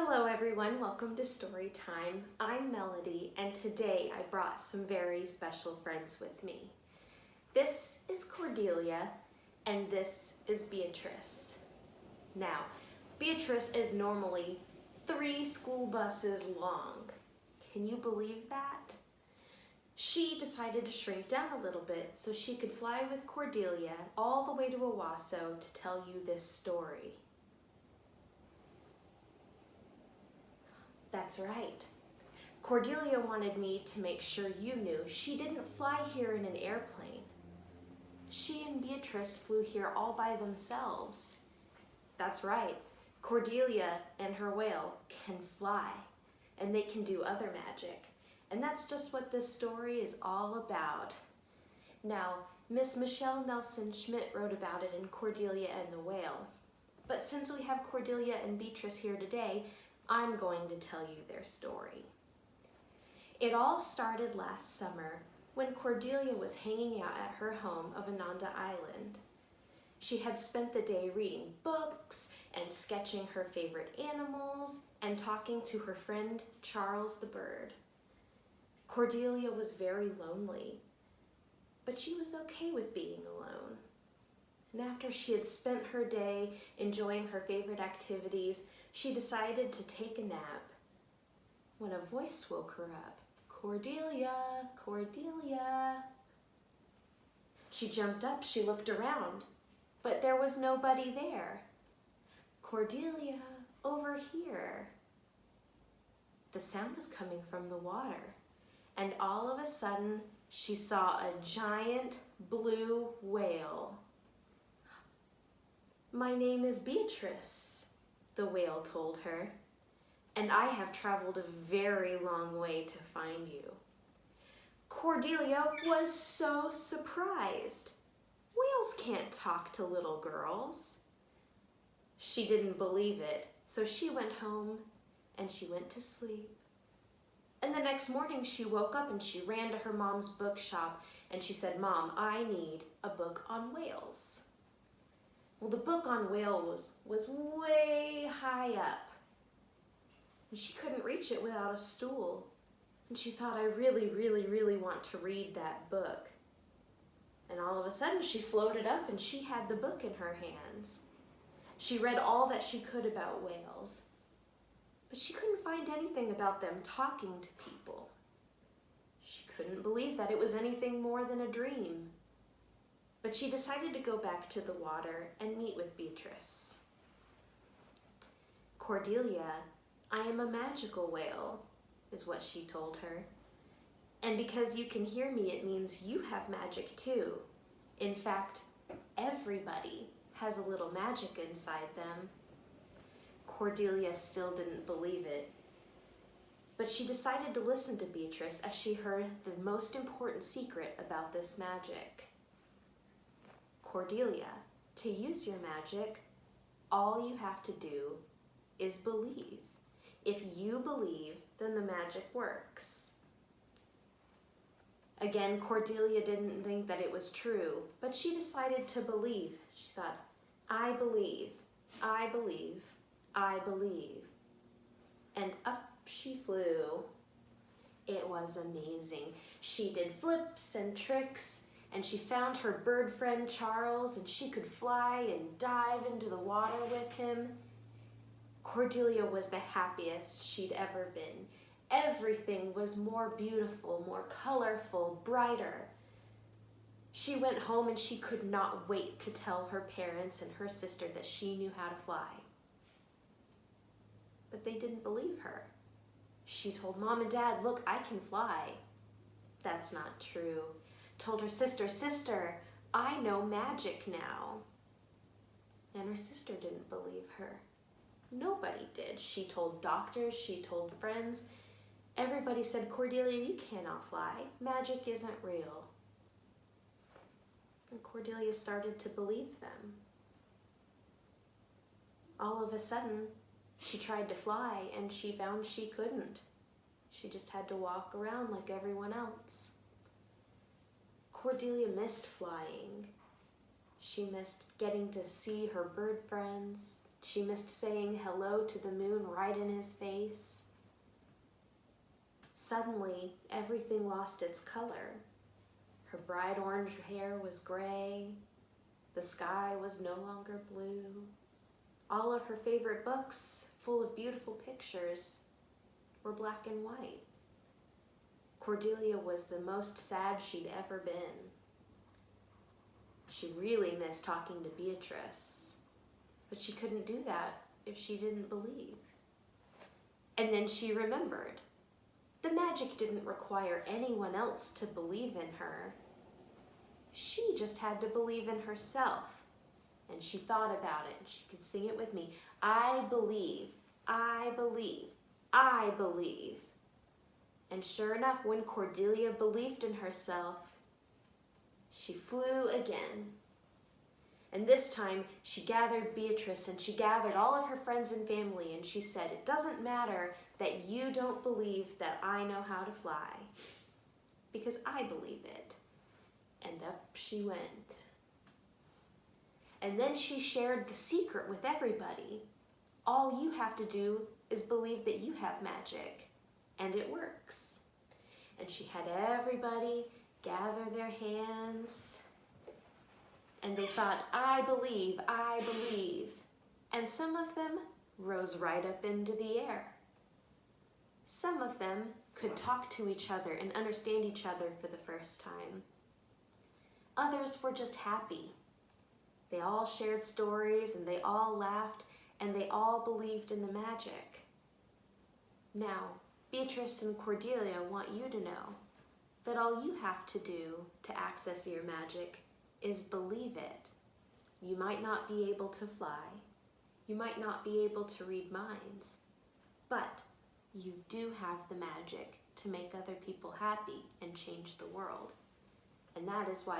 Hello everyone, welcome to Story Time. I'm Melody and today I brought some very special friends with me. This is Cordelia and this is Beatrice. Now, Beatrice is normally 3 school buses long. Can you believe that? She decided to shrink down a little bit so she could fly with Cordelia all the way to Owasso to tell you this story. That's right. Cordelia wanted me to make sure you knew she didn't fly here in an airplane. She and Beatrice flew here all by themselves. That's right. Cordelia and her whale can fly, and they can do other magic. And that's just what this story is all about. Now, Miss Michelle Nelson Schmidt wrote about it in Cordelia and the Whale. But since we have Cordelia and Beatrice here today, I'm going to tell you their story. It all started last summer when Cordelia was hanging out at her home of Ananda Island. She had spent the day reading books and sketching her favorite animals and talking to her friend Charles the bird. Cordelia was very lonely, but she was okay with being alone. And after she had spent her day enjoying her favorite activities, she decided to take a nap when a voice woke her up. Cordelia, Cordelia. She jumped up, she looked around, but there was nobody there. Cordelia, over here. The sound was coming from the water, and all of a sudden she saw a giant blue whale. "My name is Beatrice," the whale told her, "and I have traveled a very long way to find you." Cordelia was so surprised. Whales can't talk to little girls. She didn't believe it, so she went home and she went to sleep. And the next morning she woke up and she ran to her mom's bookshop and she said, "Mom, I need a book on whales." Well, the book on whales was way high up, and she couldn't reach it without a stool. And she thought, I really want to read that book. And all of a sudden she floated up and she had the book in her hands. She read all that she could about whales, but she couldn't find anything about them talking to people. She couldn't believe that it was anything more than a dream. But she decided to go back to the water and meet with Beatrice. "Cordelia, I am a magical whale," is what she told her. "And because you can hear me, it means you have magic too. In fact, everybody has a little magic inside them." Cordelia still didn't believe it, but she decided to listen to Beatrice as she heard the most important secret about this magic. "Cordelia, to use your magic, all you have to do is believe. If you believe, then the magic works." Again, Cordelia didn't think that it was true, but she decided to believe. She thought, I believe, I believe, I believe. And up she flew. It was amazing. She did flips and tricks, and she found her bird friend Charles, and she could fly and dive into the water with him. Cordelia was the happiest she'd ever been. Everything was more beautiful, more colorful, brighter. She went home and she could not wait to tell her parents and her sister that she knew how to fly. But they didn't believe her. She told Mom and Dad, "Look, I can fly." "That's not true." Told her sister, "Sister, I know magic now." And her sister didn't believe her. Nobody did. She told doctors, she told friends. Everybody said, "Cordelia, you cannot fly. Magic isn't real." And Cordelia started to believe them. All of a sudden, she tried to fly and she found she couldn't. She just had to walk around like everyone else. Cordelia missed flying. She missed getting to see her bird friends She missed saying hello to the moon right in his face. Suddenly, everything lost its color. Her bright orange hair was gray. The sky was no longer blue. All of her favorite books, full of beautiful pictures, were black and white. Cordelia was the most sad she'd ever been. She really missed talking to Beatrice, but she couldn't do that if she didn't believe. And then she remembered. The magic didn't require anyone else to believe in her. She just had to believe in herself. And she thought about it. She could sing it with me. I believe, I believe, I believe. And sure enough, when Cordelia believed in herself, she flew again. And this time, she gathered Beatrice and she gathered all of her friends and family, and she said, it doesn't matter that you don't believe that I know how to fly, because I believe it. And up she went. And then she shared the secret with everybody. All you have to do is believe that you have magic, and it works. And she had everybody gather their hands, and they thought, I believe, I believe. And some of them rose right up into the air. Some of them could talk to each other and understand each other for the first time. Others were just happy. They all shared stories, and they all laughed, and they all believed in the magic. Now, Beatrice and Cordelia want you to know that all you have to do to access your magic is believe it. You might not be able to fly. You might not be able to read minds, but you do have the magic to make other people happy and change the world. And that is why